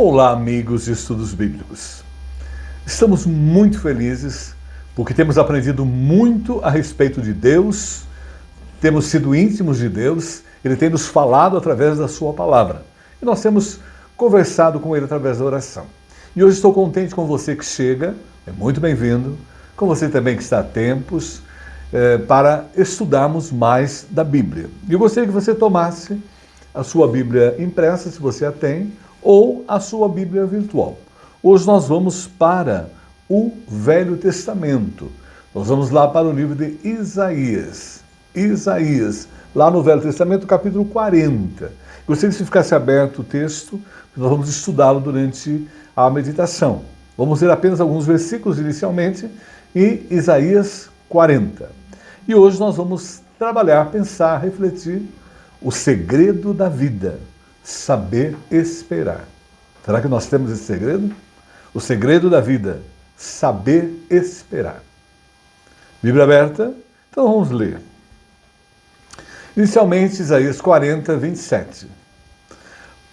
Olá, amigos de estudos bíblicos. Estamos muito felizes porque temos aprendido muito a respeito de Deus, temos sido íntimos de Deus, Ele tem nos falado através da sua palavra e nós temos conversado com Ele através da oração. E hoje estou contente com você que chega, é muito bem-vindo, com você também que está a tempos, para estudarmos mais da Bíblia. E eu gostaria que você tomasse a sua Bíblia impressa, se você a tem, ou a sua Bíblia virtual. Hoje nós vamos para o Velho Testamento. Nós vamos lá para o livro de Isaías. Isaías, lá no Velho Testamento, capítulo 40. Gostaria que você ficasse aberto o texto, nós vamos estudá-lo durante a meditação. Vamos ler apenas alguns versículos inicialmente em Isaías 40. E hoje nós vamos trabalhar, pensar, refletir o segredo da vida. Saber esperar. Será que nós temos esse segredo? O segredo da vida, saber esperar. Bíblia aberta? Então vamos ler. Inicialmente, Isaías 40, 27.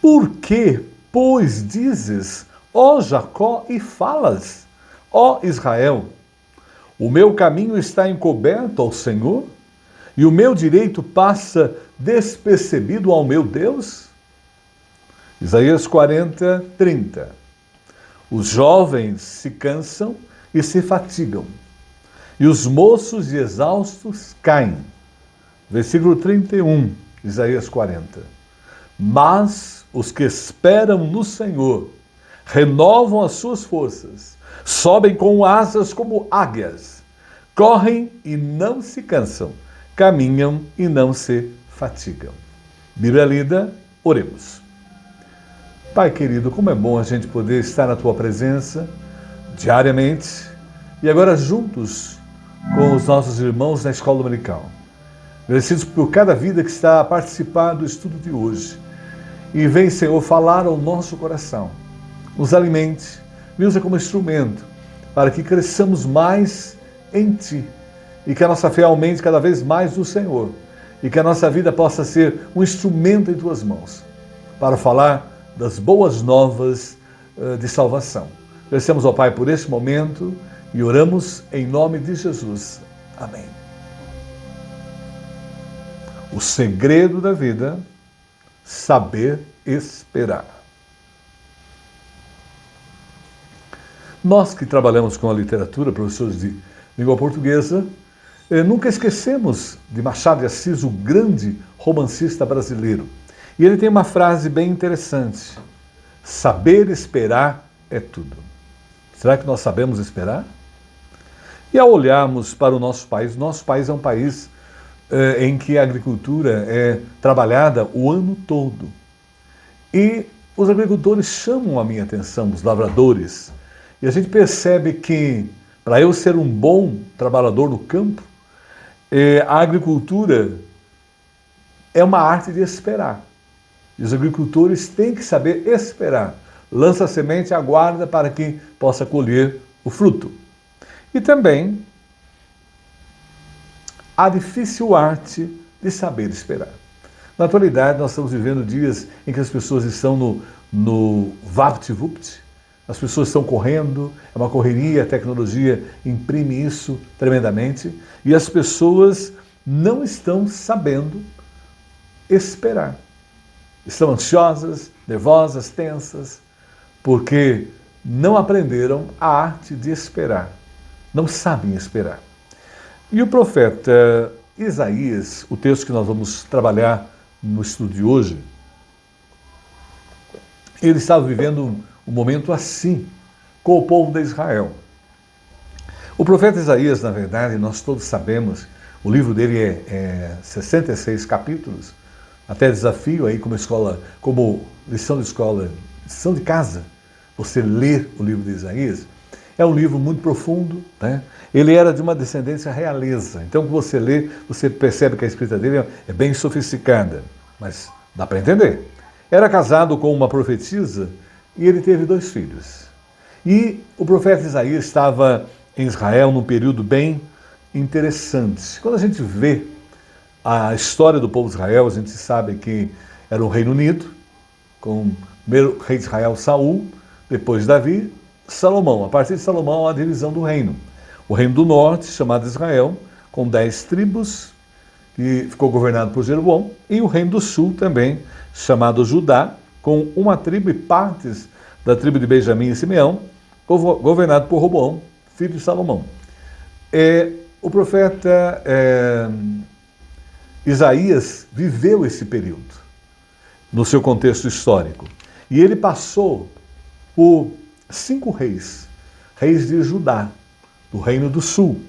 Por que, pois, dizes, ó Jacó, e falas? Ó Israel, o meu caminho está encoberto ao Senhor, e o meu direito passa despercebido ao meu Deus? Isaías 40, 30. Os jovens se cansam e se fatigam, e os moços e exaustos caem. Versículo 31, Isaías 40. Mas os que esperam no Senhor renovam as suas forças, sobem com asas como águias, correm e não se cansam, caminham e não se fatigam. Bíblia lida, oremos. Pai querido, como é bom a gente poder estar na Tua presença diariamente e agora juntos com os nossos irmãos na escola dominical. Agradecidos por cada vida que está a participar do estudo de hoje. E vem, Senhor, falar ao nosso coração. Nos alimente, me usa como instrumento para que cresçamos mais em Ti e que a nossa fé aumente cada vez mais no Senhor e que a nossa vida possa ser um instrumento em Tuas mãos para falar das boas novas de salvação. Agradecemos ao Pai por este momento e oramos em nome de Jesus. Amém. O segredo da vida, saber esperar. Nós que trabalhamos com a literatura, professores de língua portuguesa, nunca esquecemos de Machado de Assis, o grande romancista brasileiro. E ele tem uma frase bem interessante: saber esperar é tudo. Será que nós sabemos esperar? E ao olharmos para o nosso país é um país em que a agricultura é trabalhada o ano todo. E os agricultores chamam a minha atenção, os lavradores. E a gente percebe que, para eu ser um bom trabalhador no campo, a agricultura é uma arte de esperar. E os agricultores têm que saber esperar. Lança a semente e aguarda para que possa colher o fruto. E também a difícil arte de saber esperar. Na atualidade, nós estamos vivendo dias em que as pessoas estão no vapt-vupt, as pessoas estão correndo, é uma correria, a tecnologia imprime isso tremendamente, e as pessoas não estão sabendo esperar. Estão ansiosas, nervosas, tensas, porque não aprenderam a arte de esperar, não sabem esperar. E o profeta Isaías, o texto que nós vamos trabalhar no estudo de hoje, ele estava vivendo um momento assim com o povo de Israel. O profeta Isaías, na verdade, nós todos sabemos, o livro dele é 66 capítulos, até desafio aí como lição de escola, lição de casa, você ler o livro de Isaías. É um livro muito profundo, né? Ele era de uma descendência realeza. Então, quando você lê, você percebe que a escrita dele é bem sofisticada, mas dá para entender. Era casado com uma profetisa e ele teve 2 filhos. E o profeta Isaías estava em Israel num período bem interessante. Quando a gente vê a história do povo de Israel, a gente sabe que era um Reino Unido, com o primeiro rei de Israel, Saul, depois Davi, Salomão. A partir de Salomão, a divisão do reino. O reino do norte, chamado Israel, com 10 tribos, que ficou governado por Jeroboão, e o reino do sul também, chamado Judá, com uma tribo e partes da tribo de Benjamim e Simeão, governado por Roboão, filho de Salomão. O profeta Isaías viveu esse período, no seu contexto histórico. E ele passou por 5 reis de Judá, do reino do sul.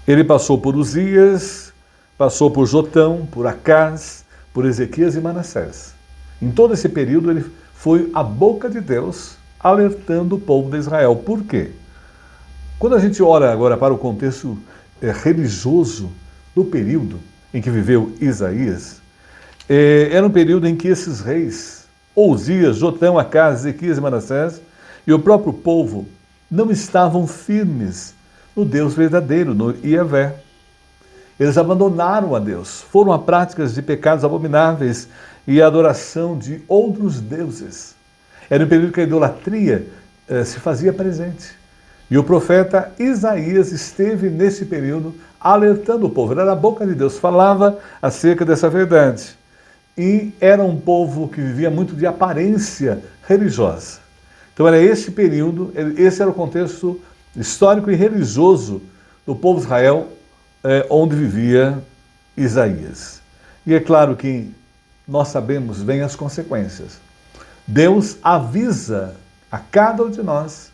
Ele passou por Uzias, passou por Jotão, por Acás, por Ezequias e Manassés. Em todo esse período ele foi a boca de Deus alertando o povo de Israel. Por quê? Quando a gente olha agora para o contexto religioso do período em que viveu Isaías, era um período em que esses reis, Uzias, Jotão, Acás, Ezequias e Manassés, e o próprio povo não estavam firmes no Deus verdadeiro, no Iavé. Eles abandonaram a Deus, foram a práticas de pecados abomináveis e a adoração de outros deuses. Era um período que a idolatria se fazia presente. E o profeta Isaías esteve nesse período alertando o povo. Ele era a boca de Deus, falava acerca dessa verdade. E era um povo que vivia muito de aparência religiosa. Então era esse período, esse era o contexto histórico e religioso do povo de Israel, onde vivia Isaías. E é claro que nós sabemos bem as consequências. Deus avisa a cada um de nós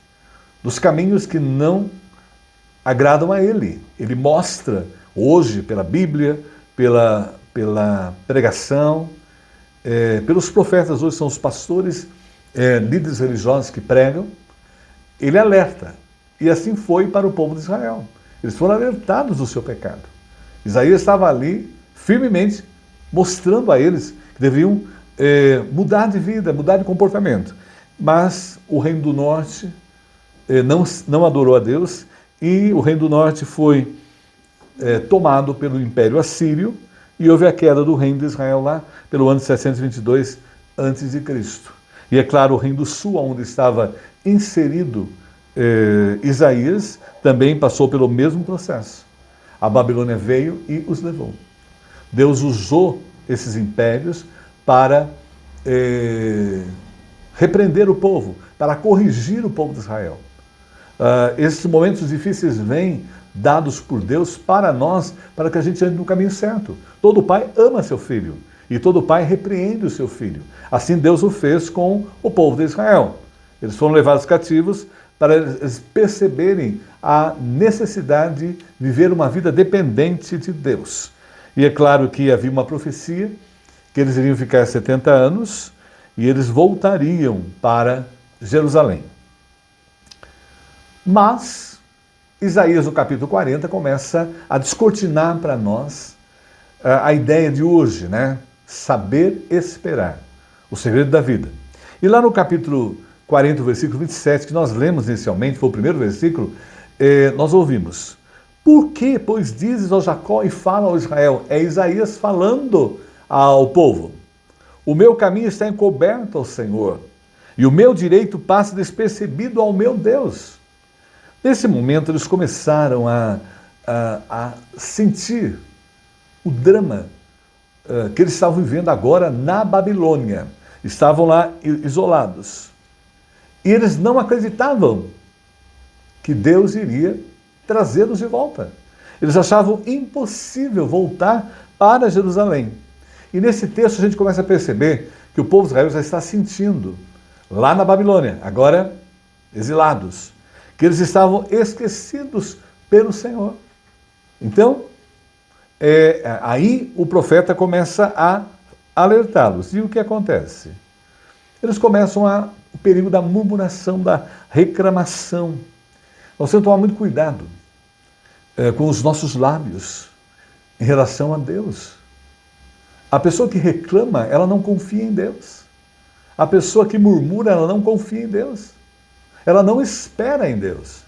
dos caminhos que não agradam a Ele. Ele mostra hoje pela Bíblia, pela pregação, pelos profetas, hoje são os pastores, líderes religiosos que pregam, ele alerta. E assim foi para o povo de Israel. Eles foram alertados do seu pecado. Isaías estava ali, firmemente, mostrando a eles que deviam mudar de vida, mudar de comportamento. Mas o reino do norte não adorou a Deus, e o reino do norte foi tomado pelo Império Assírio, e houve a queda do reino de Israel lá pelo ano de 722 a.C. E é claro, o reino do sul, onde estava inserido Isaías, também passou pelo mesmo processo. A Babilônia veio e os levou. Deus usou esses impérios para repreender o povo, para corrigir o povo de Israel. Esses momentos difíceis vêm dados por Deus para nós, para que a gente ande no caminho certo. Todo pai ama seu filho, e todo pai repreende o seu filho. Assim Deus o fez com o povo de Israel. Eles foram levados cativos para eles perceberem a necessidade de viver uma vida dependente de Deus. E é claro que havia uma profecia, que eles iriam ficar 70 anos, e eles voltariam para Jerusalém. Mas Isaías, no capítulo 40, começa a descortinar para nós a ideia de hoje, né? Saber esperar, o segredo da vida. E lá no capítulo 40, versículo 27, que nós lemos inicialmente, foi o primeiro versículo, nós ouvimos: por que, pois, dizes ao Jacó e fala ao Israel? É Isaías falando ao povo. O meu caminho está encoberto ao Senhor, e o meu direito passa despercebido ao meu Deus. Nesse momento, eles começaram a sentir o drama que eles estavam vivendo agora na Babilônia. Estavam lá isolados. E eles não acreditavam que Deus iria trazê-los de volta. Eles achavam impossível voltar para Jerusalém. E nesse texto a gente começa a perceber que o povo de Israel já está sentindo, lá na Babilônia, agora exilados, que eles estavam esquecidos pelo Senhor. Então, aí o profeta começa a alertá-los. E o que acontece? Eles começam o perigo da murmuração, da reclamação. Nós temos que tomar muito cuidado com os nossos lábios em relação a Deus. A pessoa que reclama, ela não confia em Deus. A pessoa que murmura, ela não confia em Deus. Ela não espera em Deus.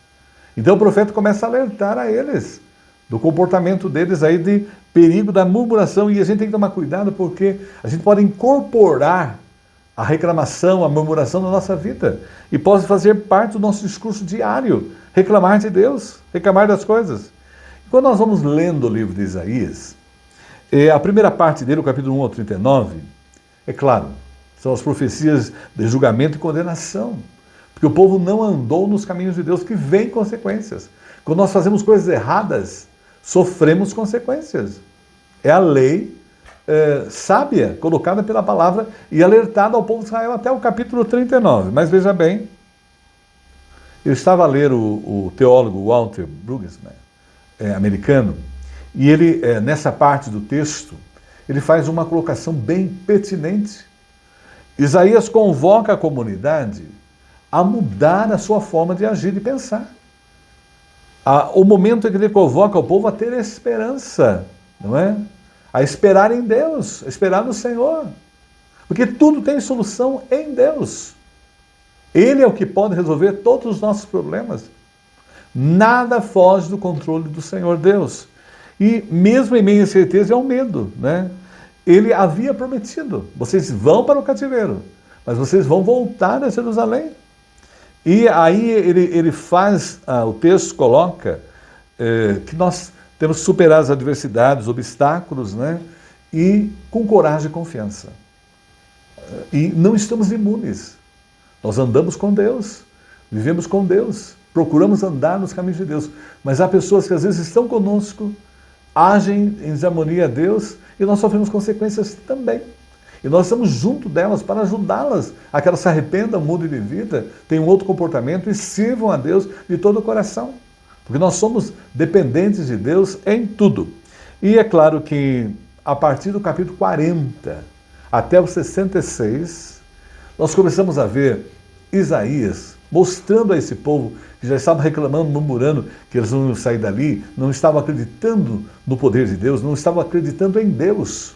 Então o profeta começa a alertar a eles do comportamento deles aí, de perigo da murmuração. E a gente tem que tomar cuidado, porque a gente pode incorporar a reclamação, a murmuração na nossa vida, e pode fazer parte do nosso discurso diário, reclamar de Deus, reclamar das coisas. E quando nós vamos lendo o livro de Isaías, a primeira parte dele, o capítulo 1 ao 39, é claro, são as profecias de julgamento e condenação, porque o povo não andou nos caminhos de Deus, que vem consequências. Quando nós fazemos coisas erradas, sofremos consequências. É a lei sábia, colocada pela palavra e alertada ao povo de Israel até o capítulo 39. Mas veja bem, eu estava a ler o teólogo Walter Brueggemann, americano, e ele, nessa parte do texto, ele faz uma colocação bem pertinente. Isaías convoca a comunidade a mudar a sua forma de agir e pensar. O momento em que ele convoca o povo a ter esperança, não é? A esperar em Deus, a esperar no Senhor. Porque tudo tem solução em Deus. Ele é o que pode resolver todos os nossos problemas. Nada foge do controle do Senhor Deus. E mesmo em meio à incerteza é o medo, né? Ele havia prometido: vocês vão para o cativeiro, mas vocês vão voltar a Jerusalém. E aí ele faz, o texto coloca que nós temos que superar as adversidades, obstáculos, né? E com coragem e confiança. E não estamos imunes. Nós andamos com Deus, vivemos com Deus, procuramos andar nos caminhos de Deus. Mas há pessoas que às vezes estão conosco, agem em desarmonia a Deus e nós sofremos consequências também. E nós estamos junto delas para ajudá-las a que elas se arrependam, mudem de vida, tenham outro comportamento e sirvam a Deus de todo o coração. Porque nós somos dependentes de Deus em tudo. E é claro que a partir do capítulo 40 até o 66, nós começamos a ver Isaías mostrando a esse povo que já estava reclamando, murmurando que eles não iam sair dali, não estavam acreditando no poder de Deus, não estavam acreditando em Deus.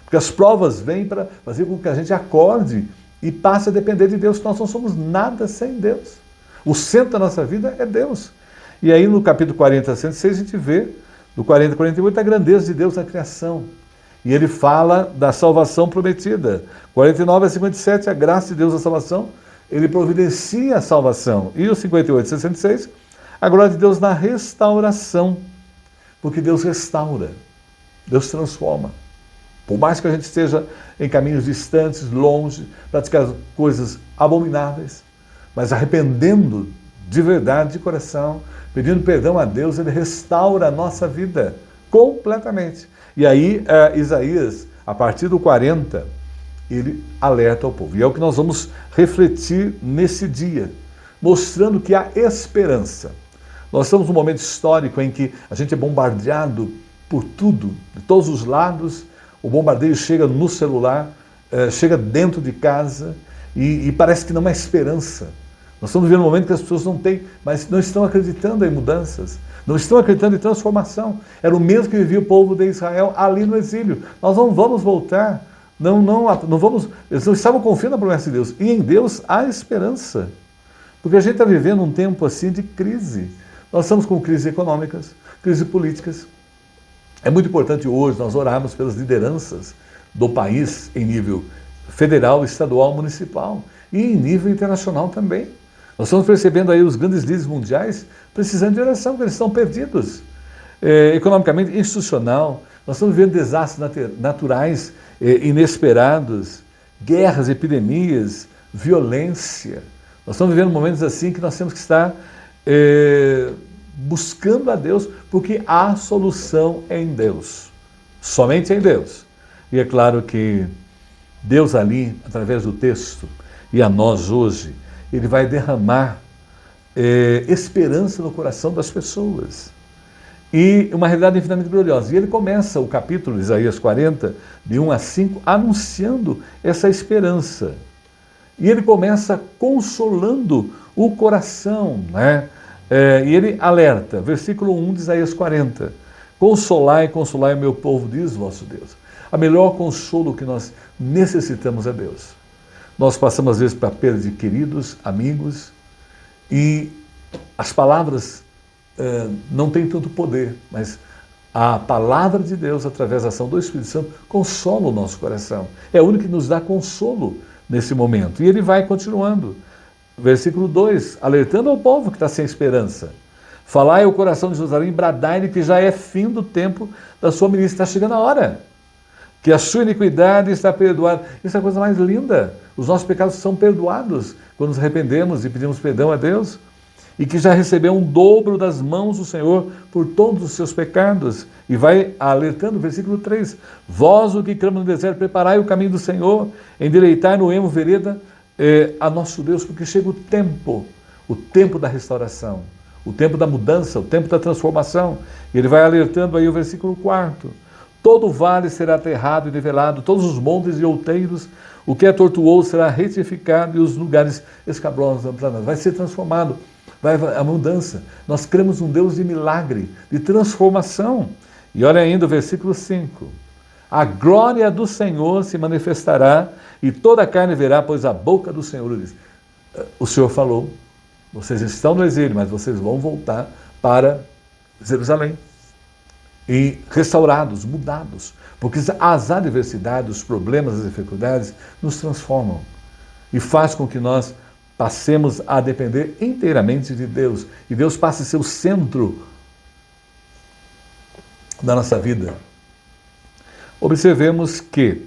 Porque as provas vêm para fazer com que a gente acorde e passe a depender de Deus, que nós não somos nada sem Deus. O centro da nossa vida é Deus. E aí no capítulo 40 a 106 a gente vê, do 40 a 48, a grandeza de Deus na criação. E ele fala da salvação prometida. 49 a 57, a graça de Deus da salvação, ele providencia a salvação. E o 58 a 66, a glória de Deus na restauração. Porque Deus restaura, Deus transforma. Por mais que a gente esteja em caminhos distantes, longe, praticando coisas abomináveis, mas arrependendo de verdade, de coração, pedindo perdão a Deus, ele restaura a nossa vida completamente. E aí, Isaías, a partir do 40, ele alerta ao povo. E é o que nós vamos refletir nesse dia, mostrando que há esperança. Nós estamos num momento histórico em que a gente é bombardeado por tudo, de todos os lados. O bombardeio chega no celular, chega dentro de casa e parece que não há esperança. Nós estamos vivendo um momento que as pessoas não estão acreditando em mudanças, não estão acreditando em transformação. Era o mesmo que vivia o povo de Israel ali no exílio. Nós não vamos voltar, não vamos. Eles não estavam confiando na promessa de Deus. E em Deus há esperança, porque a gente está vivendo um tempo assim de crise. Nós estamos com crises econômicas, crises políticas. É muito importante hoje nós orarmos pelas lideranças do país em nível federal, estadual, municipal e em nível internacional também. Nós estamos percebendo aí os grandes líderes mundiais precisando de oração, porque eles estão perdidos. Economicamente, institucional, nós estamos vivendo desastres naturais inesperados, guerras, epidemias, violência. Nós estamos vivendo momentos assim que nós temos que estar buscando a Deus, porque há solução em Deus, somente em Deus. E é claro que Deus ali, através do texto, e a nós hoje, ele vai derramar esperança no coração das pessoas. E uma realidade infinitamente gloriosa. E ele começa o capítulo de Isaías 40, de 1 a 5, anunciando essa esperança. E ele começa consolando o coração, né? E ele alerta, versículo 1 de Isaías 40, consolai, consolai o meu povo, diz vosso Deus. A melhor consolo que nós necessitamos é Deus. Nós passamos às vezes para a perda de queridos, amigos, e as palavras não têm tanto poder, mas a palavra de Deus, através da ação do Espírito Santo, consola o nosso coração. É o único que nos dá consolo nesse momento. E ele vai continuando. Versículo 2, alertando ao povo que está sem esperança. Falai ao coração de Jerusalém, bradai-lhe que já é fim do tempo da sua milícia, está chegando a hora. Que a sua iniquidade está perdoada. Isso é a coisa mais linda. Os nossos pecados são perdoados quando nos arrependemos e pedimos perdão a Deus. E que já recebeu um dobro das mãos do Senhor por todos os seus pecados. E vai alertando, versículo 3. Vós, o que clama no deserto, preparai o caminho do Senhor, endireitai no ermo vereda a nosso Deus, porque chega o tempo da restauração, o tempo da mudança, o tempo da transformação. E ele vai alertando aí o versículo 4. Todo vale será aterrado e nivelado, todos os montes e outeiros, o que é tortuoso será retificado e os lugares escabrosos aplanados. Vai ser transformado, vai a mudança. Nós cremos num Deus de milagre, de transformação. E olha ainda o versículo 5. A glória do Senhor se manifestará e toda a carne verá, pois a boca do Senhor diz. O Senhor falou, vocês estão no exílio, mas vocês vão voltar para Jerusalém. E restaurados, mudados, porque as adversidades, os problemas, as dificuldades nos transformam e faz com que nós passemos a depender inteiramente de Deus. E Deus passe a ser o centro da nossa vida. Observemos que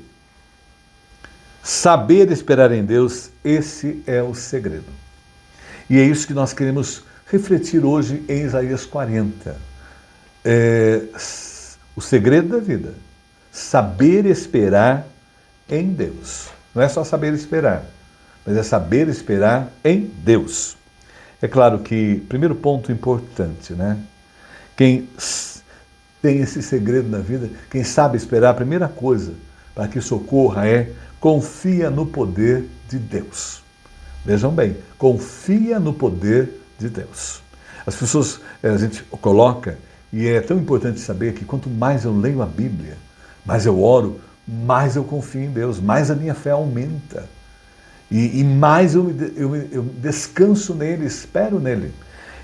saber esperar em Deus, esse é o segredo. E é isso que nós queremos refletir hoje em Isaías 40. O segredo da vida. Saber esperar em Deus. Não é só saber esperar, mas é saber esperar em Deus. É claro que, primeiro ponto importante, né? Quem tem esse segredo na vida, quem sabe esperar, a primeira coisa para que isso ocorra é confia no poder de Deus. Vejam bem, confia no poder de Deus. As pessoas, a gente coloca, e é tão importante saber que quanto mais eu leio a Bíblia, mais eu oro, mais eu confio em Deus, mais a minha fé aumenta. E mais eu descanso nele, espero nele.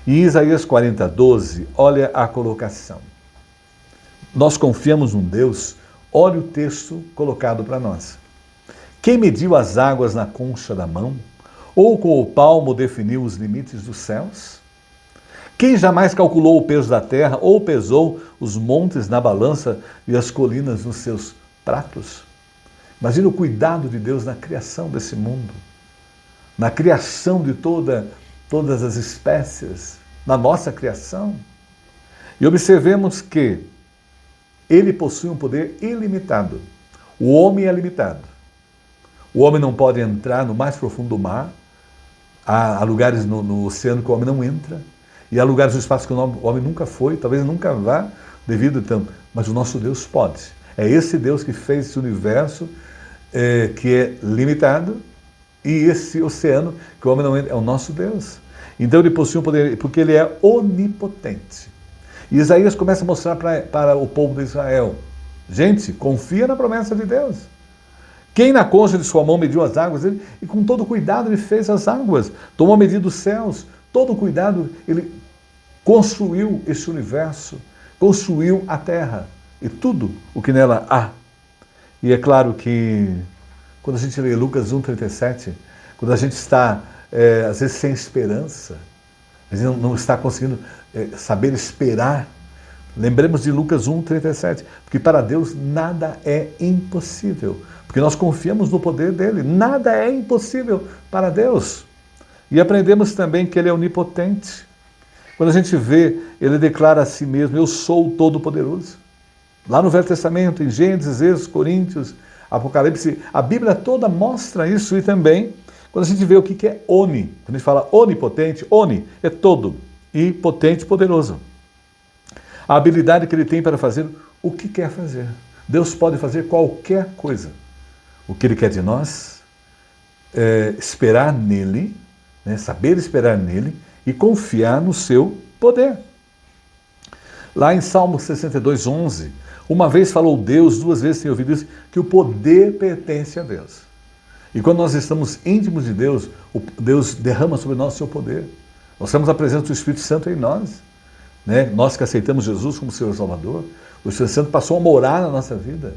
E Isaías 40, 12, olha a colocação. Nós confiamos num Deus, olha o texto colocado para nós. Quem mediu as águas na concha da mão, ou com o palmo definiu os limites dos céus? Quem jamais calculou o peso da terra, ou pesou os montes na balança e as colinas nos seus pratos? Imagina o cuidado de Deus na criação desse mundo, na criação de todas as espécies, na nossa criação. E observemos que Ele possui um poder ilimitado. O homem é limitado. O homem não pode entrar no mais profundo do mar. Há lugares no oceano que o homem não entra. E há lugares no espaço que o homem nunca foi, talvez nunca vá, devido então. Mas o nosso Deus pode. É esse Deus que fez esse universo que é limitado, e esse oceano que o homem não entra, é o nosso Deus. Então ele possui um poder, porque ele é onipotente. E Isaías começa a mostrar para o povo de Israel: gente, confia na promessa de Deus. Quem na concha de sua mão mediu as águas, e com todo cuidado ele fez as águas, tomou a medida dos céus, todo cuidado ele construiu esse universo, construiu a terra e tudo o que nela há. E é claro que quando a gente lê Lucas 1,37, quando a gente está, às vezes, sem esperança, a gente não está conseguindo saber esperar, lembremos de Lucas 1,37, porque para Deus nada é impossível, porque nós confiamos no poder dele, nada é impossível para Deus. E aprendemos também que ele é onipotente. Quando a gente vê, ele declara a si mesmo: eu sou o Todo-Poderoso. Lá no Velho Testamento, em Gênesis, Êxodo, Coríntios, Apocalipse, a Bíblia toda mostra isso. E também, quando a gente vê o que é oni, quando a gente fala onipotente, oni é todo, e potente, poderoso. A habilidade que ele tem para fazer o que quer fazer. Deus pode fazer qualquer coisa. O que ele quer de nós é esperar nele, né, saber esperar nele e confiar no seu poder. Lá em Salmo 62, 11, uma vez falou Deus, duas vezes tem ouvido isso, que o poder pertence a Deus. E quando nós estamos íntimos de Deus, Deus derrama sobre nós o seu poder. Nós temos a presença do Espírito Santo em nós. Né? Nós que aceitamos Jesus como Senhor e Salvador, o Espírito Santo passou a morar na nossa vida.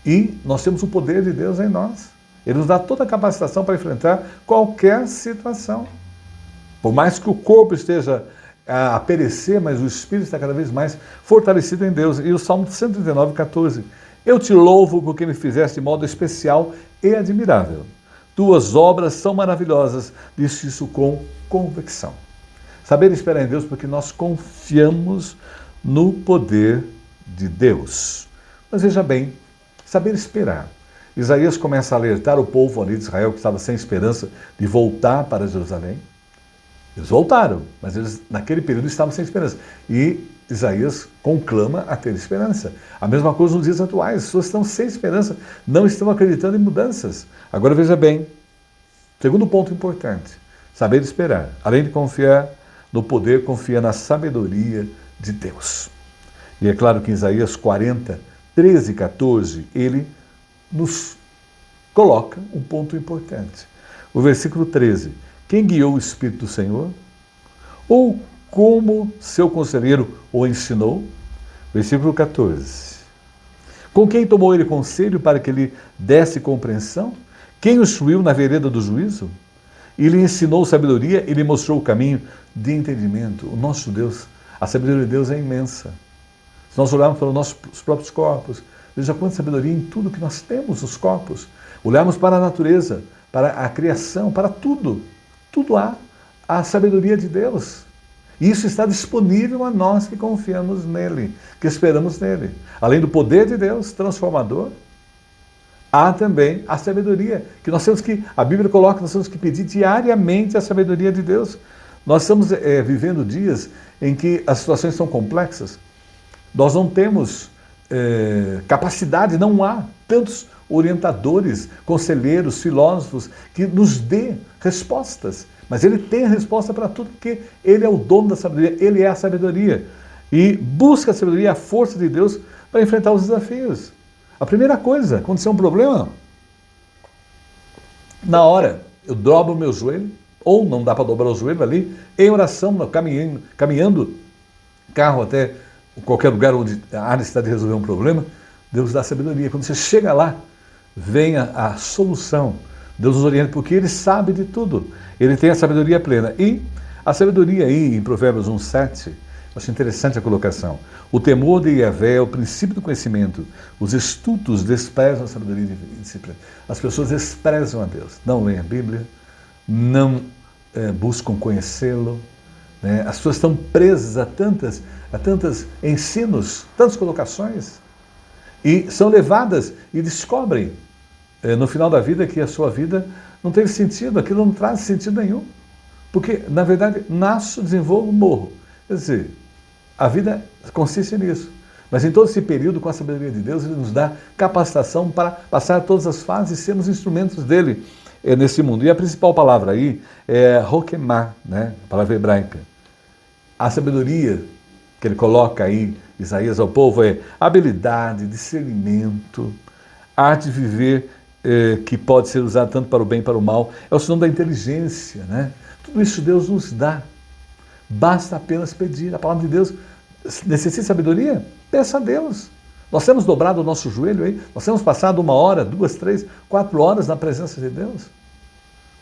E nós temos o poder de Deus em nós. Ele nos dá toda a capacitação para enfrentar qualquer situação. Por mais que o corpo esteja a perecer, mas o Espírito está cada vez mais fortalecido em Deus. E o Salmo 139, 14. Eu te louvo porque me fizeste de modo especial e admirável. Tuas obras são maravilhosas, disse isso com convicção. Saber esperar em Deus porque nós confiamos no poder de Deus. Mas veja bem, saber esperar. Isaías começa a alertar o povo ali de Israel que estava sem esperança de voltar para Jerusalém. Eles voltaram, mas eles naquele período estavam sem esperança. E Isaías conclama a ter esperança. A mesma coisa nos dias atuais. As pessoas estão sem esperança, não estão acreditando em mudanças. Agora veja bem, segundo ponto importante, saber esperar. Além de confiar no poder, confia na sabedoria de Deus. E é claro que em Isaías 40, 13 e 14, ele nos coloca um ponto importante. O versículo 13. Quem guiou o Espírito do Senhor? Ou como seu conselheiro o ensinou? Versículo 14. Com quem tomou ele conselho para que lhe desse compreensão? Quem o instruiu na vereda do juízo? e lhe ensinou sabedoria e lhe mostrou o caminho de entendimento. O nosso Deus, a sabedoria de Deus é imensa. Se nós olharmos para os nossos próprios corpos, veja quanta sabedoria em tudo que nós temos, os corpos. Olharmos para a natureza, para a criação, para tudo. Tudo há a sabedoria de Deus. E isso está disponível a nós que confiamos nele, que esperamos nele. Além do poder de Deus transformador, há também a sabedoria, que nós temos que, a Bíblia coloca, nós temos que pedir diariamente a sabedoria de Deus. Nós estamos vivendo dias em que as situações são complexas. Nós não temos capacidade, não há tantos orientadores, conselheiros, filósofos que nos dê respostas. Mas ele tem a resposta para tudo, porque ele é o dono da sabedoria, ele é a sabedoria. E busca a sabedoria, a força de Deus para enfrentar os desafios. A primeira coisa, quando tem um problema, na hora eu dobro o meu joelho, ou não dá para dobrar o joelho ali, em oração, caminhando carro até qualquer lugar onde há necessidade de resolver um problema, Deus dá sabedoria. Quando você chega lá, vem a solução. Deus nos orienta, porque Ele sabe de tudo. Ele tem a sabedoria plena. E a sabedoria aí, em Provérbios 1:7, acho interessante a colocação. O temor de Yahvé é o princípio do conhecimento. Os estultos desprezam a sabedoria e disciplina. As pessoas desprezam a Deus. Não leem a Bíblia, não buscam conhecê-lo. Né? As pessoas estão presas a tantos ensinos, tantas colocações. E são levadas e descobrem no final da vida que a sua vida não teve sentido, aquilo não traz sentido nenhum. Porque, na verdade, nasço, desenvolvo, morro. Quer dizer, a vida consiste nisso. Mas em todo esse período, com a sabedoria de Deus, Ele nos dá capacitação para passar todas as fases e sermos instrumentos dEle nesse mundo. E a principal palavra aí é Rokemah, né? A palavra hebraica. A sabedoria que Ele coloca aí, Isaías ao povo, é habilidade, discernimento, arte de viver, que pode ser usado tanto para o bem e para o mal. É o sinônimo da inteligência, né? Tudo isso Deus nos dá. Basta apenas pedir. A palavra de Deus necessita de sabedoria? Peça a Deus. Nós temos dobrado o nosso joelho aí, nós temos passado 1 hora, 2, 3, 4 horas na presença de Deus.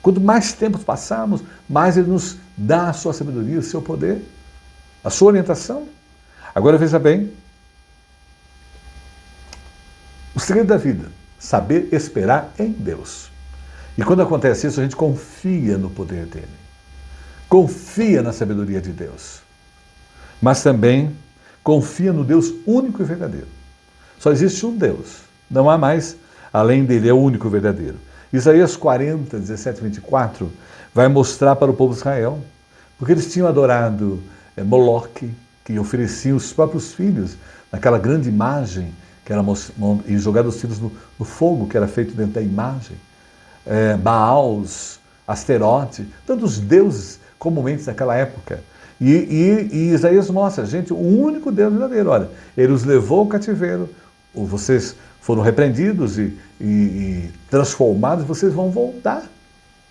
Quanto mais tempo passarmos, mais Ele nos dá a sua sabedoria, o seu poder, a sua orientação. Agora veja bem, o segredo da vida, saber esperar em Deus. E quando acontece isso, a gente confia no poder dEle. Confia na sabedoria de Deus. Mas também confia no Deus único e verdadeiro. Só existe um Deus. Não há mais além dele, é o único e verdadeiro. Isaías 40, 17 e 24 vai mostrar para o povo de Israel, porque eles tinham adorado Moloque, que ofereciam os próprios filhos naquela grande imagem, que era e jogado os filhos no fogo, que era feito dentro da imagem. Baals, Asterote, tantos deuses comumente naquela época. E Isaías mostra, gente, o único Deus verdadeiro. Olha, Ele os levou ao cativeiro, ou vocês foram repreendidos e transformados, vocês vão voltar.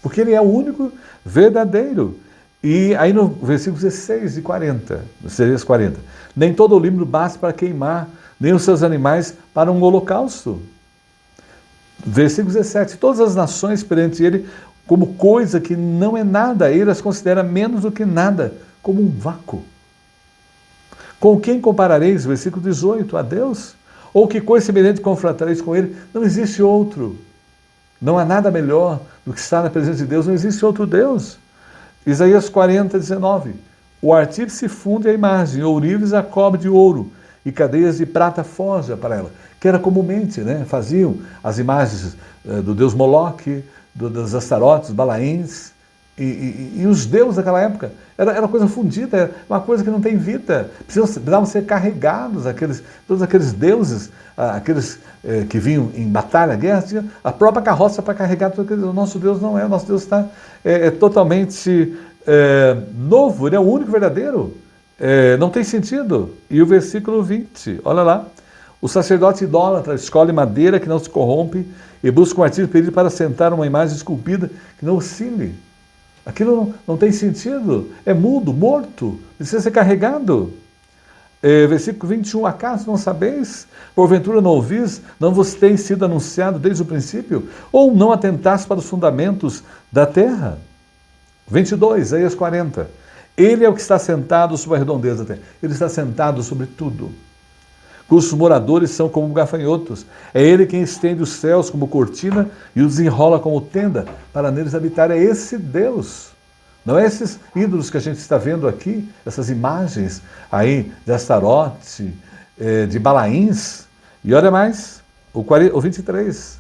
Porque Ele é o único verdadeiro. E aí no versículo 16 e 40, Isaías 40, nem todo o livro basta para queimar, nem os seus animais para um holocausto. Versículo 17, todas as nações perante Ele, como coisa que não é nada, Ele as considera menos do que nada, como um vácuo. Com quem comparareis, versículo 18, a Deus? Ou que coisa semelhante confrontareis com Ele? Não existe outro. Não há nada melhor do que estar na presença de Deus, não existe outro Deus. Isaías 40, 19. O artífice funde a imagem, ourives a cobre de ouro, e cadeias de prata forja para ela. Que era comumente, né? Faziam as imagens do deus Moloque, dos Astarotes, Balaíns, e os deuses daquela época. Era uma coisa fundida, era uma coisa que não tem vida. Precisavam ser carregados, todos aqueles deuses, aqueles que vinham em batalha, guerra, tinha a própria carroça para carregar tudo aquilo. O nosso Deus não é, o nosso Deus está totalmente novo, Ele é o único verdadeiro. Não tem sentido. E o versículo 20, olha lá. O sacerdote idólatra escolhe madeira que não se corrompe e busca um artífice pedido para sentar uma imagem esculpida que não oscile. Aquilo não tem sentido. É mudo, morto. Precisa ser carregado. Versículo 21. Acaso não sabeis? Porventura não ouvis? Não vos tem sido anunciado desde o princípio? Ou não atentaste para os fundamentos da terra? 22, Isaías 40. Ele é o que está sentado sobre a redondeza da terra. Ele está sentado sobre tudo. Cujos moradores são como gafanhotos. É ele quem estende os céus como cortina e os enrola como tenda para neles habitar. É esse Deus. Não é esses ídolos que a gente está vendo aqui, essas imagens aí de Astarote, de Balaíns. E olha mais, o 23.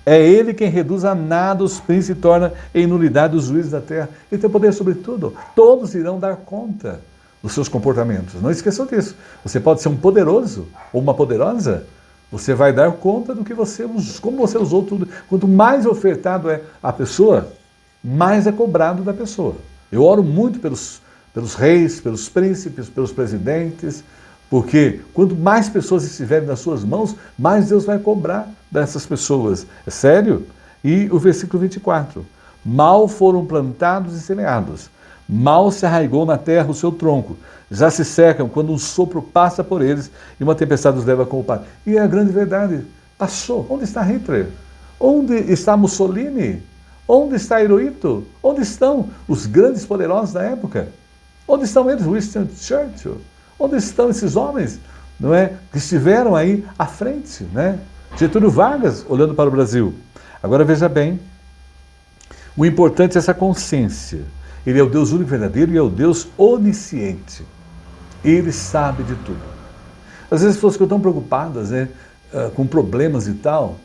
É ele quem reduz a nada os príncipes e torna em nulidade os juízes da terra. Ele tem poder sobre tudo. Todos irão dar conta dos seus comportamentos. Não esqueçam disso. Você pode ser um poderoso ou uma poderosa. Você vai dar conta do que como você usou tudo. Quanto mais ofertado é a pessoa, mais é cobrado da pessoa. Eu oro muito pelos reis, pelos príncipes, pelos presidentes, porque quanto mais pessoas estiverem nas suas mãos, mais Deus vai cobrar dessas pessoas. É sério? E o versículo 24. Mal foram plantados e semeados, mal se arraigou na terra o seu tronco, já se secam quando um sopro passa por eles e uma tempestade os leva como pai. E é a grande verdade. Passou. Onde está Hitler? Onde está Mussolini? Onde está Hirohito? Onde estão os grandes poderosos da época? Onde estão eles? Winston Churchill? Onde estão esses homens, não é, que estiveram aí à frente, né? Getúlio Vargas olhando para o Brasil. Agora veja bem, o importante é essa consciência. Ele é o Deus único e verdadeiro e é o Deus onisciente. Ele sabe de tudo. Às vezes as pessoas ficam tão preocupadas, né, com problemas e tal.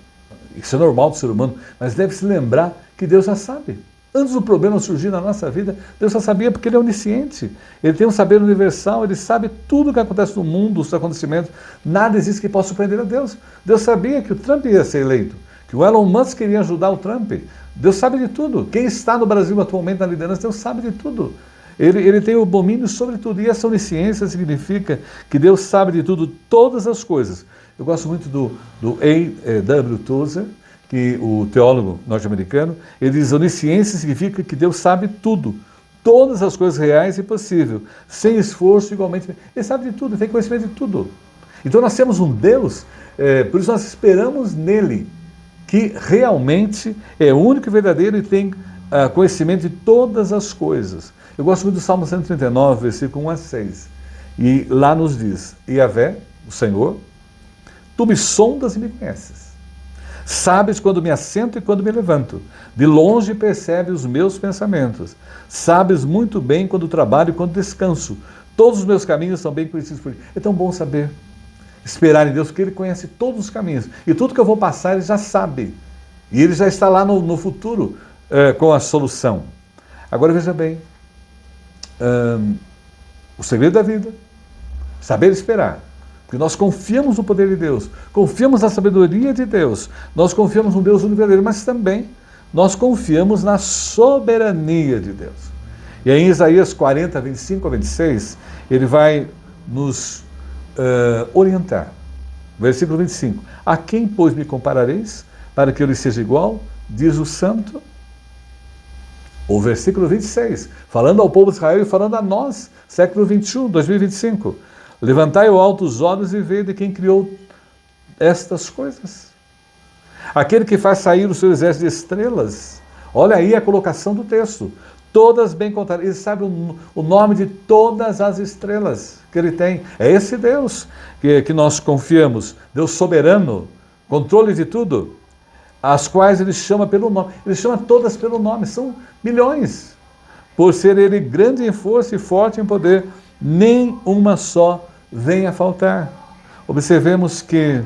Isso é normal do ser humano, mas deve se lembrar que Deus já sabe. Antes do problema surgir na nossa vida, Deus já sabia porque Ele é onisciente. Ele tem um saber universal, Ele sabe tudo o que acontece no mundo, os acontecimentos. Nada existe que possa surpreender a Deus. Deus sabia que o Trump ia ser eleito, que o Elon Musk queria ajudar o Trump. Deus sabe de tudo. Quem está no Brasil atualmente na liderança, Deus sabe de tudo. Ele tem o domínio sobre tudo. E essa onisciência significa que Deus sabe de tudo, todas as coisas. Eu gosto muito do A.W. Tozer, que o teólogo norte-americano, ele diz: onisciência significa que Deus sabe tudo, todas as coisas reais e possíveis, sem esforço igualmente. Ele sabe de tudo, ele tem conhecimento de tudo. Então nós temos um Deus, por isso nós esperamos nele, que realmente é único e verdadeiro e tem conhecimento de todas as coisas. Eu gosto muito do Salmo 139, versículo 1 a 6. E lá nos diz: Yahvé, o Senhor, tu me sondas e me conheces. Sabes quando me assento e quando me levanto. De longe percebes os meus pensamentos. Sabes muito bem quando trabalho e quando descanso. Todos os meus caminhos são bem conhecidos por Ele. É tão bom saber, esperar em Deus, porque Ele conhece todos os caminhos. E tudo que eu vou passar, Ele já sabe. E Ele já está lá no futuro com a solução. Agora veja bem, o segredo da vida, saber esperar. Porque nós confiamos no poder de Deus, confiamos na sabedoria de Deus, nós confiamos no Deus único e verdadeiro, mas também nós confiamos na soberania de Deus. E aí em Isaías 40, 25 a 26, ele vai nos orientar. Versículo 25. A quem, pois, me comparareis, para que eu lhe seja igual? Diz o santo. O versículo 26, falando ao povo de Israel e falando a nós, século 21, 2025. Levantai ao alto os olhos e vede de quem criou estas coisas. Aquele que faz sair o seu exército de estrelas. Olha aí a colocação do texto. Todas bem contadas. Ele sabe o nome de todas as estrelas que ele tem. É esse Deus que nós confiamos. Deus soberano, controle de tudo. As quais ele chama pelo nome. Ele chama todas pelo nome. São milhões. Por ser ele grande em força e forte em poder, nem uma só vem a faltar. Observemos que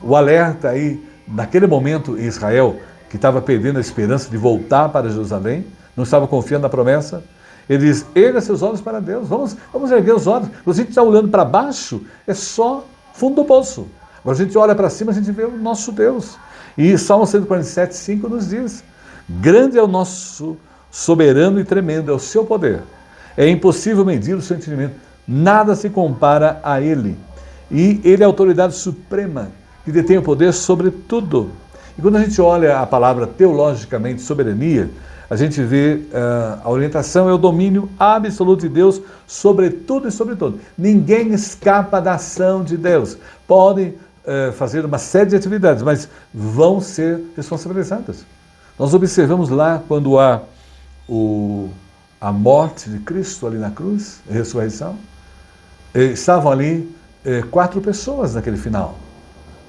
o alerta aí, naquele momento em Israel, que estava perdendo a esperança de voltar para Jerusalém, não estava confiando na promessa, ele diz: erga seus olhos para Deus, vamos erguer os olhos. Quando a gente está olhando para baixo, é só fundo do poço. Quando a gente olha para cima, a gente vê o nosso Deus. E Salmo 147, 5 nos diz: grande é o nosso soberano e tremendo é o seu poder. É impossível medir o seu entendimento. Nada se compara a Ele. E Ele é a autoridade suprema, que detém o poder sobre tudo. E quando a gente olha a palavra teologicamente soberania, a gente vê a orientação é o domínio absoluto de Deus sobre tudo e sobre todo. Ninguém escapa da ação de Deus. Podem fazer uma série de atividades, mas vão ser responsabilizadas. Nós observamos lá quando há a morte de Cristo ali na cruz, a ressurreição, estavam ali 4 pessoas naquele final.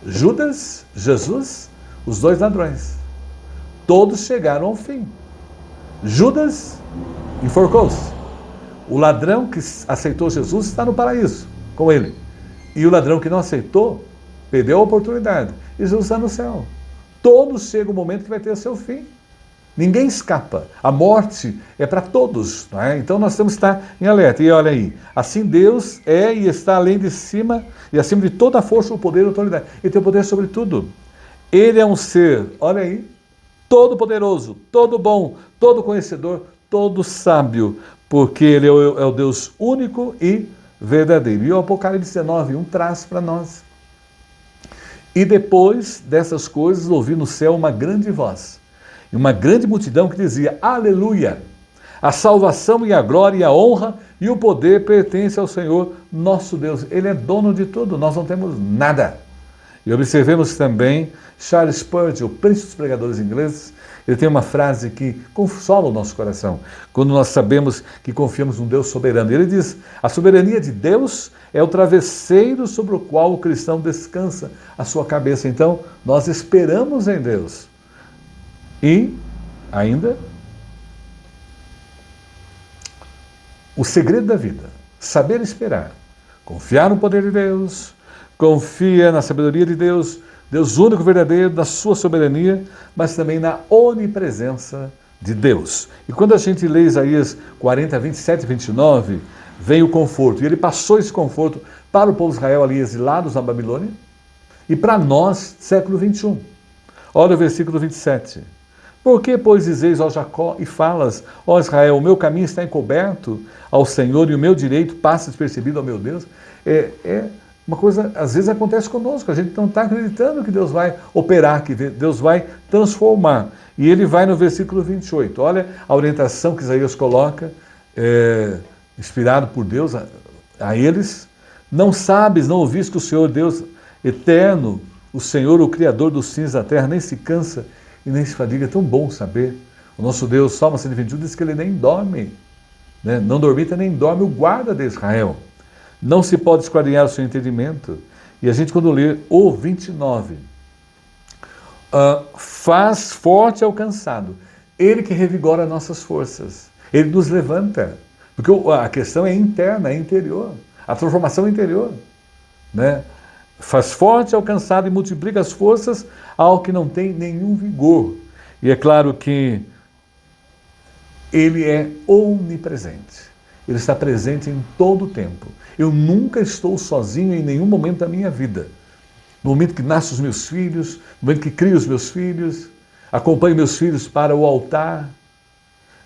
Judas, Jesus, os 2 ladrões. Todos chegaram ao fim. Judas enforcou-se. O ladrão que aceitou Jesus está no paraíso com ele. E o ladrão que não aceitou, perdeu a oportunidade. E Jesus está no céu. Todos chegam o momento que vai ter o seu fim. Ninguém escapa. A morte é para todos. Não é? Então nós temos que estar em alerta. E olha aí, assim Deus é e está além de cima, e acima de toda a força, o poder e a autoridade. Ele tem o poder sobre tudo. Ele é um ser, olha aí, todo poderoso, todo bom, todo conhecedor, todo sábio, porque ele é o Deus único e verdadeiro. E o Apocalipse 19:1 traz para nós. E depois dessas coisas, ouvi no céu uma grande voz, e uma grande multidão que dizia: Aleluia! A salvação e a glória e a honra e o poder pertencem ao Senhor nosso Deus. Ele é dono de tudo, nós não temos nada. E observemos também Charles Spurgeon, o príncipe dos pregadores ingleses. Ele tem uma frase que consola o nosso coração, quando nós sabemos que confiamos num Deus soberano. Ele diz: a soberania de Deus é o travesseiro sobre o qual o cristão descansa a sua cabeça. Então, nós esperamos em Deus. E, ainda, o segredo da vida, saber esperar, confiar no poder de Deus, confia na sabedoria de Deus, Deus único, verdadeiro, na sua soberania, mas também na onipresença de Deus. E quando a gente lê Isaías 40, 27 e 29, vem o conforto. E ele passou esse conforto para o povo de Israel ali exilados na Babilônia e para nós, século 21. Olha o versículo 27. Por que, pois, dizeis, ó Jacó, e falas, ó Israel, o meu caminho está encoberto ao Senhor e o meu direito passa despercebido ao meu Deus? Uma coisa, às vezes acontece conosco, a gente não está acreditando que Deus vai operar, que Deus vai transformar. E ele vai no versículo 28, olha a orientação que Isaías coloca, inspirado por Deus a eles. Não sabes, não ouviste que o Senhor Deus eterno, o Senhor, o Criador dos fins da terra, nem se cansa e nem se fadiga. É tão bom saber. O nosso Deus, Salmo 121, diz que ele nem dorme, né? Não dormita nem dorme o guarda de Israel. Não se pode esquadrinhar o seu entendimento. E a gente, quando lê o 29, faz forte ao cansado. Ele que revigora nossas forças. Ele nos levanta. Porque a questão é interna, é interior. A transformação é interior. Né? Faz forte ao cansado e multiplica as forças ao que não tem nenhum vigor. E é claro que ele é onipresente. Ele está presente em todo o tempo. Eu nunca estou sozinho em nenhum momento da minha vida. No momento que nascem os meus filhos, no momento que crio os meus filhos, acompanho meus filhos para o altar,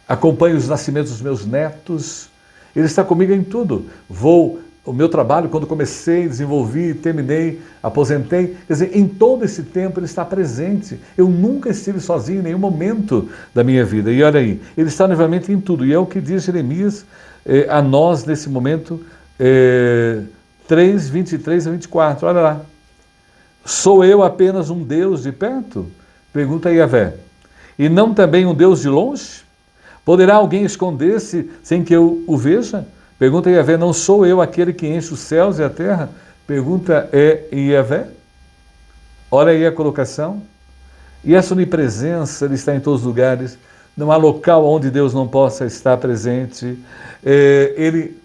acompanho os nascimentos dos meus netos. Ele está comigo em tudo. O meu trabalho, quando comecei, desenvolvi, terminei, aposentei, quer dizer, em todo esse tempo ele está presente. Eu nunca estive sozinho em nenhum momento da minha vida. E olha aí, ele está novamente em tudo. E é o que diz Jeremias a nós nesse momento, 3, 23 a 24. Olha lá. Sou eu apenas um Deus de perto? Pergunta Yahvé. E não também um Deus de longe? Poderá alguém esconder-se sem que eu o veja? Pergunta Yahvé, não sou eu aquele que enche os céus e a terra? Pergunta Yahvé. Olha aí a colocação. E essa onipresença, ele está em todos os lugares. Não há local onde Deus não possa estar presente. Ele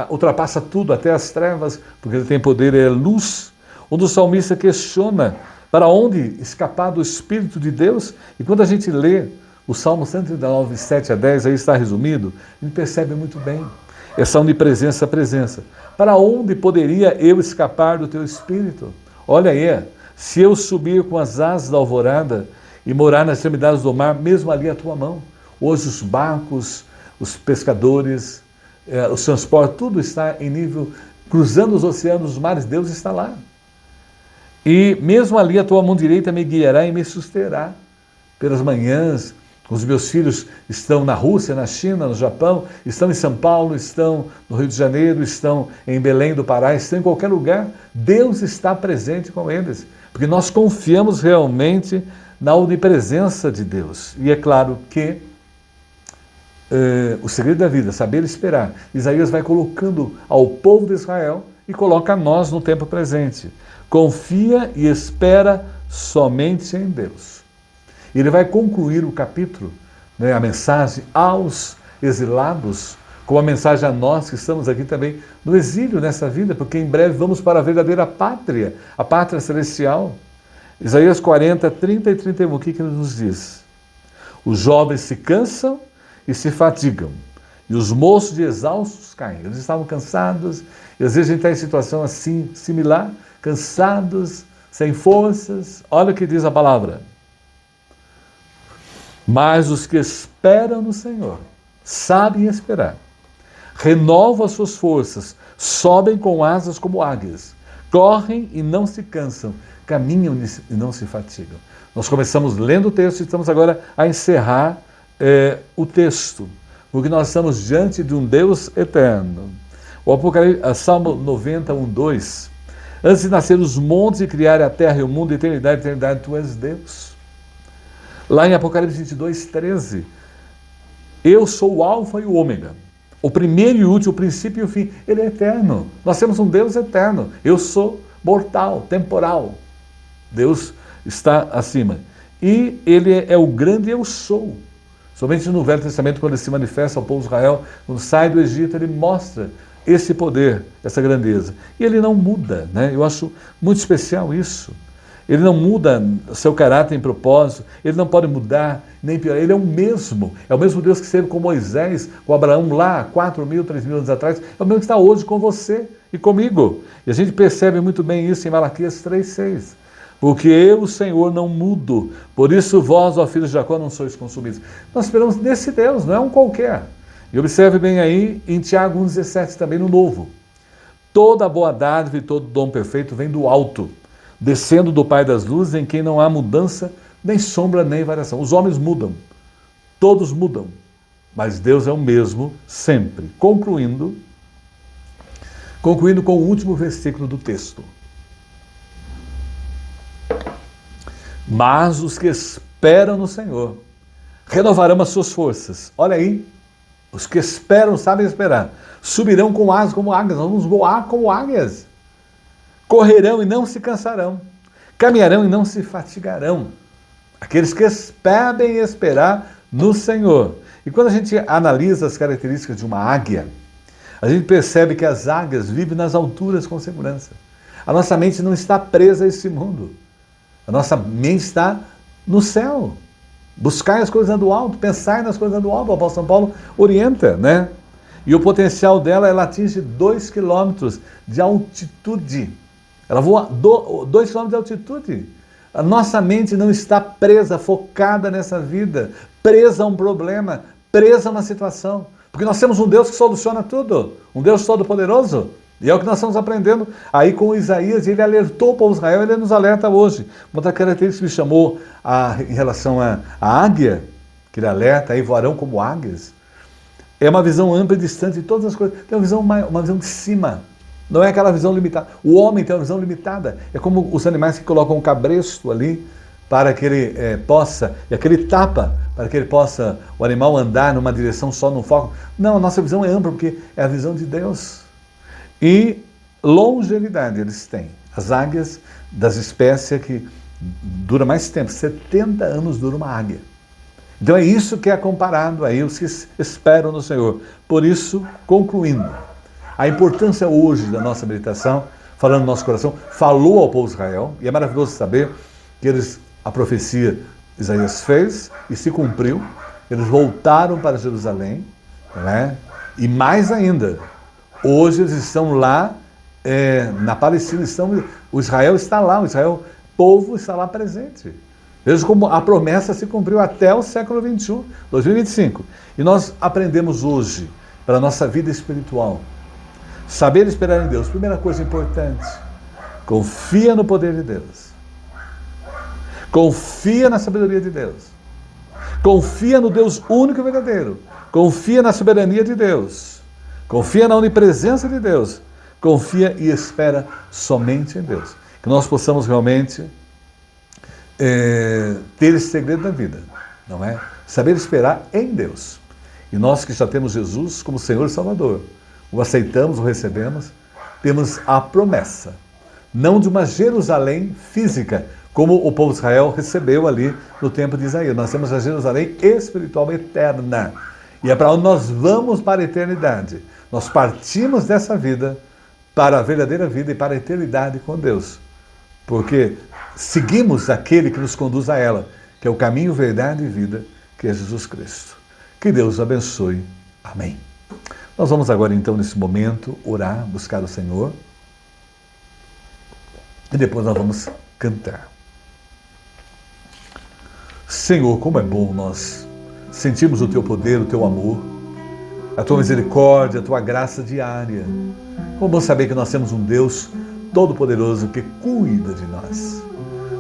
ultrapassa tudo, até as trevas, porque ele tem poder, é luz. Um dos salmistas questiona para onde escapar do Espírito de Deus. E quando a gente lê o Salmo 139, 7 a 10, aí está resumido, a gente percebe muito bem essa onipresença, a presença. Para onde poderia eu escapar do teu Espírito? Olha aí, se eu subir com as asas da alvorada e morar nas extremidades do mar, mesmo ali a tua mão. Hoje os barcos, os pescadores, os transportes, tudo está em nível, cruzando os oceanos, os mares, Deus está lá. E mesmo ali a tua mão direita me guiará e me susterá. Pelas manhãs, os meus filhos estão na Rússia, na China, no Japão, estão em São Paulo, estão no Rio de Janeiro, estão em Belém do Pará, estão em qualquer lugar. Deus está presente com eles, porque nós confiamos realmente na onipresença de Deus. E é claro que o segredo da vida, saber esperar. Isaías vai colocando ao povo de Israel e coloca a nós no tempo presente. Confia e espera somente em Deus. Ele vai concluir o capítulo, né, a mensagem aos exilados, com a mensagem a nós que estamos aqui também no exílio nessa vida, porque em breve vamos para a verdadeira pátria, a pátria celestial. Isaías 40, 30 e 31, o que ele nos diz? Os jovens se cansam e se fatigam, e os moços de exaustos caem. Eles estavam cansados, e às vezes a gente está em situação assim, similar, cansados, sem forças. Olha o que diz a palavra. Mas os que esperam no Senhor, sabem esperar, renovam as suas forças, sobem com asas como águias, correm e não se cansam, caminham e não se fatigam. Nós começamos lendo o texto e estamos agora a encerrar o texto, porque nós estamos diante de um Deus eterno. O Apocalipse, Salmo 90, 1, 2. Antes de nascer os montes e criar a terra e o mundo, eternidade, eternidade, tu és Deus. Lá em Apocalipse 22, 13. Eu sou o alfa e o ômega, o primeiro e o último, o princípio e o fim. Ele é eterno. Nós temos um Deus eterno. Eu sou mortal, temporal. Deus está acima. E ele é o grande eu sou. Somente no Velho Testamento, quando ele se manifesta ao povo de Israel, quando sai do Egito, ele mostra esse poder, essa grandeza. E ele não muda, né? Eu acho muito especial isso. Ele não muda seu caráter em propósito, ele não pode mudar, nem piorar. Ele é o mesmo Deus que esteve com Moisés, com Abraão lá, 4.000, 3.000 anos atrás, é o mesmo que está hoje com você e comigo. E a gente percebe muito bem isso em Malaquias 3,6. Porque eu, o Senhor, não mudo, por isso vós, ó filhos de Jacó, não sois consumidos. Nós esperamos nesse Deus, não é um qualquer. E observe bem aí em Tiago 1,17 também no Novo. Toda boa dádiva e todo dom perfeito vem do alto, descendo do Pai das luzes, em quem não há mudança, nem sombra, nem variação. Os homens mudam, todos mudam, mas Deus é o mesmo sempre. Concluindo com o último versículo do texto. Mas os que esperam no Senhor renovarão as suas forças. Olha aí, os que esperam sabem esperar. Subirão com asas como águias, vamos voar como águias. Correrão e não se cansarão. Caminharão e não se fatigarão. Aqueles que esperam esperar no Senhor. E quando a gente analisa as características de uma águia, a gente percebe que as águias vivem nas alturas com segurança. A nossa mente não está presa a esse mundo. A nossa mente está no céu. Buscar as coisas do alto, pensar nas coisas do alto. O apóstolo São Paulo orienta, né? E o potencial dela, ela atinge 2 quilômetros de altitude. Ela voa 2 quilômetros de altitude. A nossa mente não está presa, focada nessa vida, presa a um problema, presa a uma situação. Porque nós temos um Deus que soluciona tudo, um Deus todo-poderoso. E é o que nós estamos aprendendo aí com Isaías, e ele alertou o povo de Israel, ele nos alerta hoje. Uma outra característica que me chamou em relação à águia, que ele alerta, aí voarão como águias, é uma visão ampla e distante de todas as coisas. Tem uma visão de cima, não é aquela visão limitada. O homem tem uma visão limitada, é como os animais que colocam um cabresto ali, para que ele possa, e aquele tapa, para que ele possa, o animal andar numa direção só, num foco. Não, a nossa visão é ampla, porque é a visão de Deus. E longevidade eles têm. As águias das espécies que dura mais tempo, 70 anos dura uma águia. Então é isso que é comparado aí os que esperam no Senhor. Por isso, concluindo, a importância hoje da nossa meditação, falando no nosso coração, falou ao povo de Israel, e é maravilhoso saber que a profecia Isaías fez e se cumpriu. Eles voltaram para Jerusalém, né? E mais ainda, hoje eles estão lá na Palestina, o Israel está lá, o povo está lá presente. Veja como a promessa se cumpriu até o século 21, 2025. E nós aprendemos hoje, para a nossa vida espiritual, saber esperar em Deus. Primeira coisa importante, confia no poder de Deus. Confia na sabedoria de Deus. Confia no Deus único e verdadeiro. Confia na soberania de Deus. Confia na onipresença de Deus. Confia e espera somente em Deus. Que nós possamos realmente ter esse segredo da vida, não é? Saber esperar em Deus. E nós que já temos Jesus como Senhor e Salvador, o aceitamos, o recebemos, temos a promessa, não de uma Jerusalém física, como o povo de Israel recebeu ali no tempo de Isaías. Nós temos a Jerusalém espiritual eterna. E é para onde nós vamos para a eternidade. Nós partimos dessa vida para a verdadeira vida e para a eternidade com Deus. Porque seguimos aquele que nos conduz a ela, que é o caminho, verdade e vida, que é Jesus Cristo. Que Deus abençoe. Amém. Nós vamos agora então, nesse momento, orar, buscar o Senhor. E depois nós vamos cantar. Senhor, como é bom nós sentirmos o Teu poder, o Teu amor, a Tua misericórdia, a Tua graça diária. Como bom saber que nós temos um Deus todo-poderoso que cuida de nós.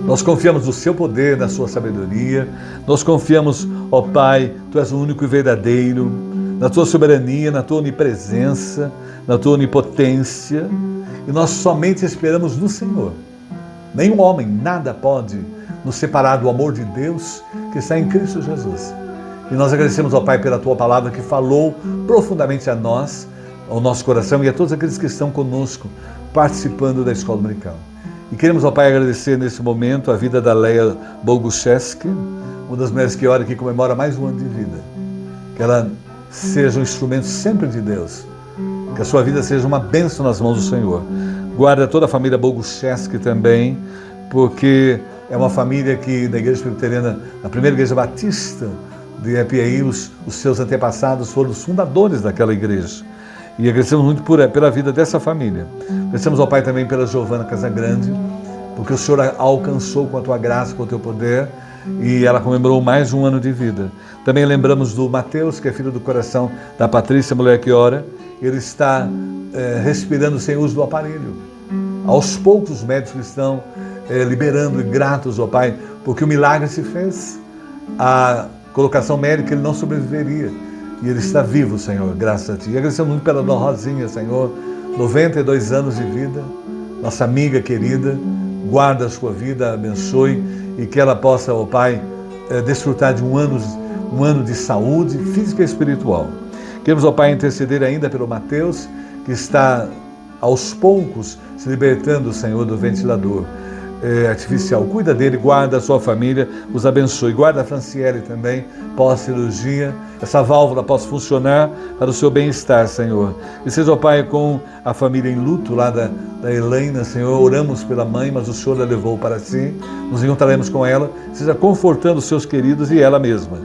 Nós confiamos no Seu poder, na Sua sabedoria. Nós confiamos, ó Pai, Tu és o único e verdadeiro, na Tua soberania, na Tua onipresença, na Tua onipotência. E nós somente esperamos no Senhor. Nenhum homem, nada pode nos separar do amor de Deus que está em Cristo Jesus. E nós agradecemos ao Pai pela Tua palavra que falou profundamente a nós, ao nosso coração e a todos aqueles que estão conosco participando da Escola Dominical. E queremos ao Pai agradecer nesse momento a vida da Leia Boguszewski, uma das mulheres que ora que comemora mais um ano de vida. Que ela seja um instrumento sempre de Deus. Que a sua vida seja uma bênção nas mãos do Senhor. Guarda toda a família Boguszewski também, porque é uma família que, da Igreja Presbiteriana, na primeira Igreja Batista de Epiaí, os seus antepassados foram os fundadores daquela igreja. E agradecemos muito pela vida dessa família. Agradecemos ao Pai também pela Giovana Casagrande, porque o Senhor a alcançou com a Tua graça, com o Teu poder, e ela comemorou mais um ano de vida. Também lembramos do Mateus, que é filho do coração da Patrícia, mulher que ora. Ele está respirando sem uso do aparelho. Aos poucos os médicos estão liberando e gratos ao Pai, porque o milagre se fez. A colocação médica ele não sobreviveria. E ele está vivo, Senhor, graças a Ti. E agradecemos muito pela Dona Rosinha, Senhor, 92 anos de vida, nossa amiga querida, guarda a sua vida, abençoe, e que ela possa, ó Pai, desfrutar de um ano de saúde física e espiritual. Queremos, ó Pai, interceder ainda pelo Mateus, que está aos poucos se libertando, Senhor, do ventilador artificial. Cuida dele, guarda a sua família, os abençoe. Guarda a Franciele também, pós-cirurgia, essa válvula possa funcionar para o seu bem-estar, Senhor. E seja, ó Pai, com a família em luto lá da Helena, Senhor, oramos pela mãe, mas o Senhor a levou para si, nos encontraremos com ela, seja confortando os seus queridos e ela mesma.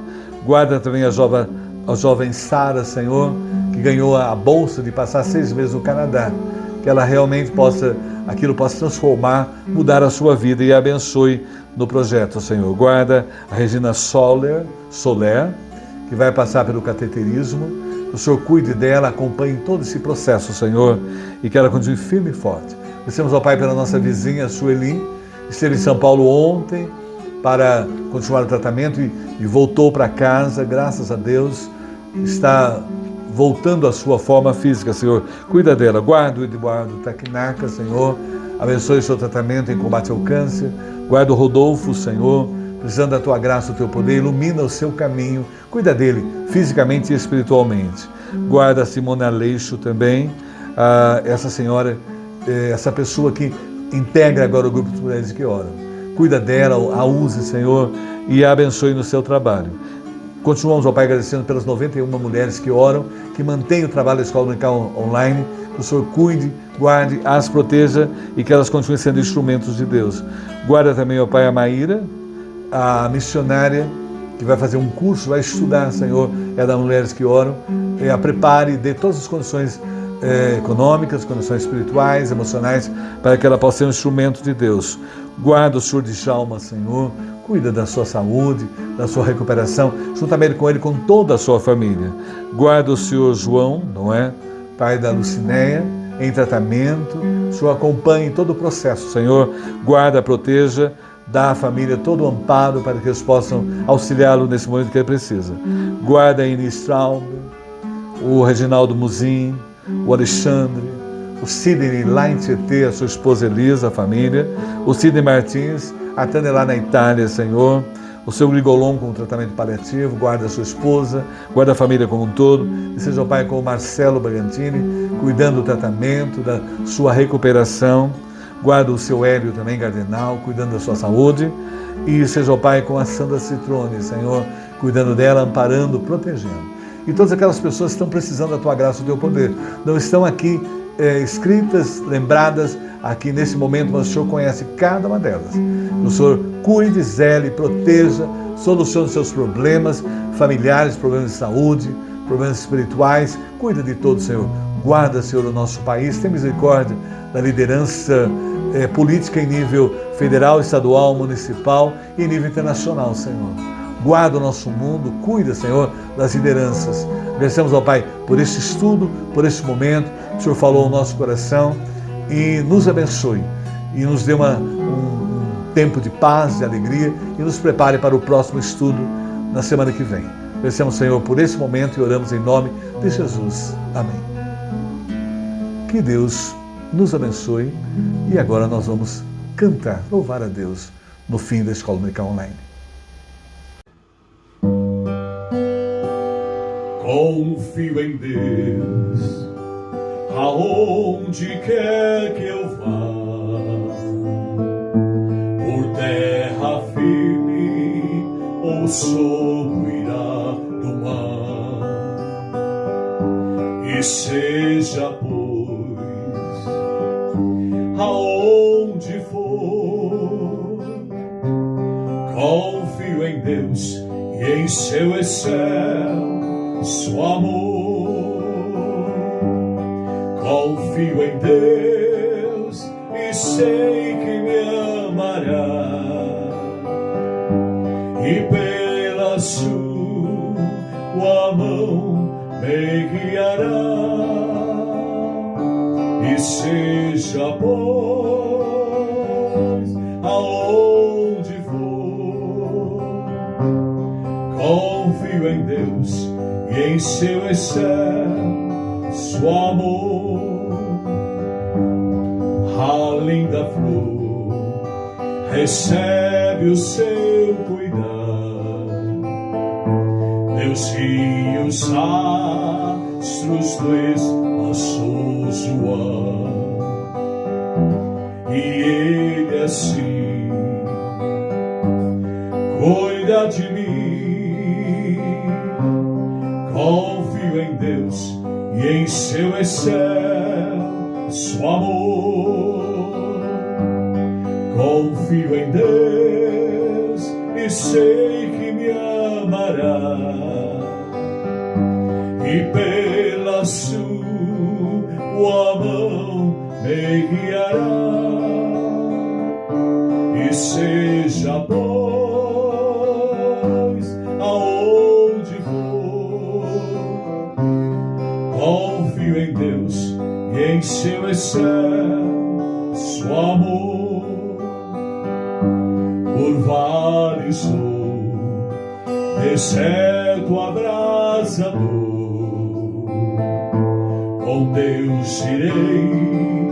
Guarda também a jovem Sara, Senhor, que ganhou a bolsa de passar 6 meses no Canadá, que ela realmente aquilo possa transformar, mudar a sua vida e a abençoe no projeto, Senhor. Guarda a Regina Soler, que vai passar pelo cateterismo. O Senhor cuide dela, acompanhe todo esse processo, Senhor, e que ela continue firme e forte. Agradecemos ao Pai pela nossa vizinha, Sueli, que esteve em São Paulo ontem para continuar o tratamento e voltou para casa, graças a Deus, está voltando à sua forma física, Senhor. Cuida dela, guarda o Eduardo Taquinaca, Senhor, abençoe o seu tratamento em combate ao câncer, guarda o Rodolfo, Senhor, precisando da Tua graça, do Teu poder, ilumina o seu caminho, cuida dele fisicamente e espiritualmente. Guarda a Simone Aleixo também, essa senhora, essa pessoa que integra agora o grupo de mulheres que oram. Cuida dela, a use, Senhor, e a abençoe no seu trabalho. Continuamos, ó Pai, agradecendo pelas 91 mulheres que oram, que mantêm o trabalho da Escola Dominical online. Que o Senhor cuide, guarde, as proteja e que elas continuem sendo instrumentos de Deus. Guarda também, ó Pai, a Maíra, a missionária, que vai fazer um curso, vai estudar, Senhor, é da Mulheres que Oram. A prepare, dê todas as condições econômicas, condições espirituais, emocionais, para que ela possa ser um instrumento de Deus. Guarda o Senhor de Djalma, Senhor, cuida da sua saúde, da sua recuperação, juntamente com ele, com toda a sua família. Guarda o Senhor João, não é? Pai da Lucinéia, em tratamento. O Senhor acompanhe todo o processo, Senhor. Guarda, proteja, dá à família todo o amparo para que eles possam auxiliá-lo nesse momento que ele precisa. Guarda a Inês Straub, o Reginaldo Muzin, o Alexandre, o Sidney lá em Tietê, a sua esposa Elisa, a família, o Sidney Martins, a Tânia lá na Itália, Senhor, o seu Grigolon com o tratamento paliativo, guarda a sua esposa, guarda a família como um todo, e seja o Pai com o Marcelo Bragantini, cuidando do tratamento, da sua recuperação, guarda o seu Hélio também, cardenal, cuidando da sua saúde, e seja o Pai com a Sandra Citrone, Senhor, cuidando dela, amparando, protegendo. E todas aquelas pessoas que estão precisando da Tua graça e do Teu poder, não estão aqui escritas, lembradas aqui nesse momento, mas o Senhor conhece cada uma delas. O Senhor cuide, zele, proteja, solucione seus problemas familiares, problemas de saúde, problemas espirituais, cuida de todos, Senhor. Guarda, Senhor, o nosso país, tem misericórdia da liderança política em nível federal, estadual, municipal e em nível internacional, Senhor. Guarda o nosso mundo, cuida, Senhor, das lideranças. Agradecemos ao Pai por este estudo, por este momento. O Senhor falou ao nosso coração e nos abençoe e nos dê um tempo de paz, de alegria e nos prepare para o próximo estudo na semana que vem. Agradecemos, Senhor, por esse momento e oramos em nome de Jesus. Amém. Que Deus nos abençoe e agora nós vamos cantar, louvar a Deus no fim da Escola Dominical Online. Confio em Deus, aonde quer que eu vá, por terra firme ou sob o irá do mar, e seja, pois, aonde for, confio em Deus e em seu excelso amor. Confio em Deus e sei que me amará, e pela sua mão me guiará, e seja, pois, aonde for, confio em Deus e em seu excelso amor. A linda flor recebe o seu cuidado, meus rios, astros do espaçoso ar, e ele assim cuida de mim. Confio em Deus e em seu excelso amor. Confio em Deus e sei que me amará, e pela sua mão me guiará, e seja, pois, aonde for, confio em Deus e em seu excelso amor. Por vales ou deserto abrasador, com Deus irei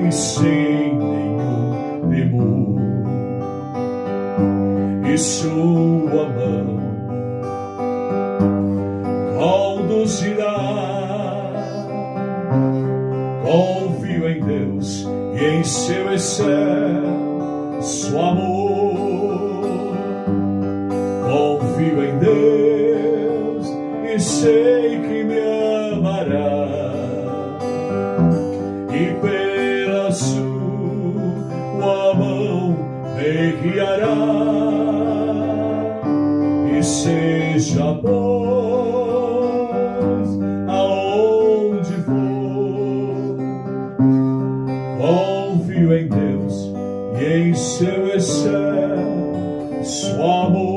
e sem nenhum temor, e sua mão conduzirá. Confio em Deus e em seu excelso amor. Confio em Deus e sei que me amará, e pela sua mão me guiará, e seja, pois, aonde for, confio em Deus e em seu excelso amor.